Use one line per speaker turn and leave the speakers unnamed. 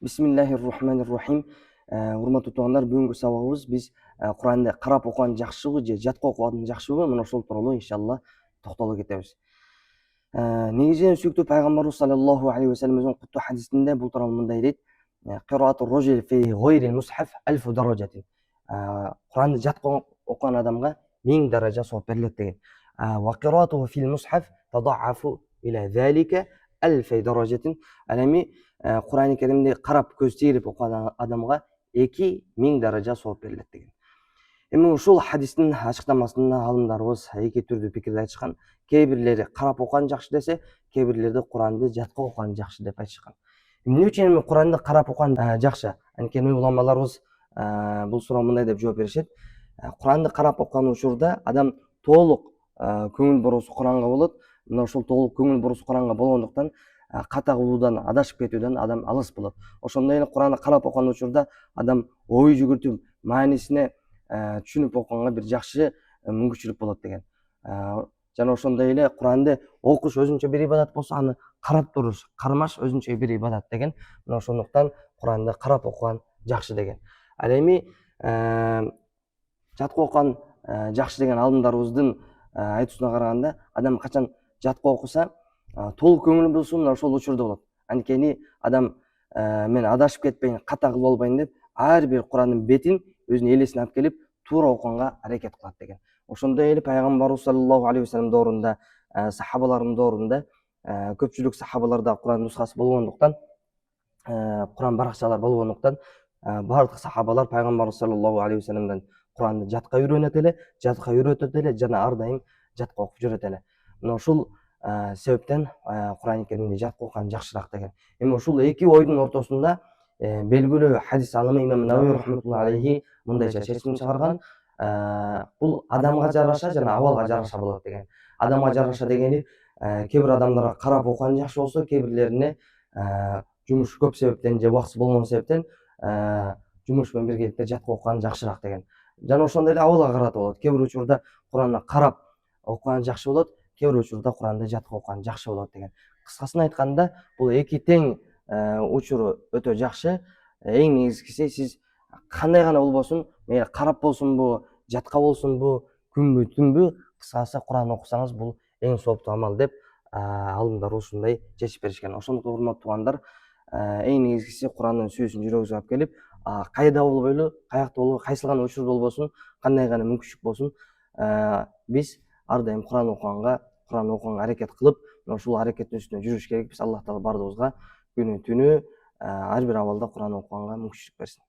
Бисмиллахир-рахманир-рахим. Урматтуу туугандар, бүгүнкү сабагыбыз биз Куранды карап окуган жакшыбы же жатка окуган жакшыбы? Мына ошол тууралуу иншалла токтолуп кетебиз. Негизинен сүйүктүү пайгамбарыбыз саллаллаху алейхи вассалам куттуу хадисинде бул тууралуу мындай дейт: "Кыраату рожули фи гойрил мусхаф альфу даражатин". Куранды жатка окуган адамга 1000 даража сооп берилет деген. Ва кыраатуху фил мусхаф тадаафу иля залика альфи даражатин. Ал эми Курани Керимди карап көз тегирип окуган адамга 2000 даража сооп берилет деген. Эми ушул хадистин ачыктамасында алымдарыбыз эки түрдүү пикирди айтышкан. Кээ бирлери карап окуган жакшы десе, кээ бирлери Куранды жатка окуган жакшы деп айтышкан. Эмне үчүн эми Куранды карап окуган жакшы? Анткени уламаларыбыз бул суроого мындай деп жооп беришет. Куранды карап окуган учурда адам толук көңүл буруусу Куранга болот. Мына ошол толук көңүл буруусу Куранга болгондуктан ката кылуудан, адашып кетүүдөн адам алыс болот. Ошондой эле Куранды карап окуган учурда адам ой жүгүртүп, маанисине түшүнүп окуганга бир жакшы мүмкүнчүлүк болот деген. Жана ошондой эле Куранды окуш өзүнчө бир ибадат болсо, аны карап туруш, кармаш өзүнчө бир ибадат деген. Мына ошондуктан Куранды карап окуган жакшы деген. Ал эми жатка окуган жакшы деген алымдарыбыздын айтуусуна караганда, адам качан жатка окуса, толук көңүл буруусу мына ошол учурда болот. Анткени адам мен адашып кетпейин, ката кылып албайын деп, ар бир Курандын бетин өзүнүн элесине алып келип туура окуганга аракет кылат деген. Ошондой эле пайгамбарыбыз саллаллаху алейхи вассалам доорунда, сахабалардын доорунда көпчүлүк сахабаларда Куран нускасы болгондуктан, Куран баракчалар болгондуктан, бардык сахабалар пайгамбарыбыз саллаллаху алейхи вассаламдан Куранды жатка үйрөтөт эле жана ар дайым жатка окуп жүрөт эле. Мына ушул себептен Курани Керимди жатка окуган жакшыраак деген. Эми ушул эки ойдун ортосунда белгилүү хадис алымы имам Навави рахматуллахи алейхи мындайча чечим чыгарган: бул адамга жараша жана абалга жараша болот деген. Адамга жараша дегени кээ бир адамдарга карап окуган жакшы болсо, кээ бирлерине жумуш көп себептен же убактысы болгон себептен жумуш менен биргеликте жатка окуган жакшыраак деген. Жана ошондой эле абалга карата болот. Кээ бир учурда Куранды карап окуган жакшы болот, кээ бир учурда Куранды жатка окуган жакшы болот деген. Кыскасын айтканда, бул эки тең учуру өтө жакшы. Эң негизгиси сиз кандай гана болбосун, мейли карап болсунбу, жатка болсунбу, күнбү, түнбү, кыскасы Куран окусаңыз бул эң сооптуу амал деп алымдар ушундай чечип беришкен. Ошондуктан урматтуу туугандар, эң негизгиси Курандын сүүсүн жүрөгүбүзгө алып келип, кайда болбойлу, каякта болбойлу, кайсы гана учурда болбосун, кандай гана мүмкүнчүлүк болсун, биз ар дайым Куран окуганга аракет кылып, ушул аракеттин үстүнө жүрүш керекпиз. Аллах таала бардыгыбызга күнү түнү ар бир абалда Куран окуганга мүмкүнчүлүк берсин.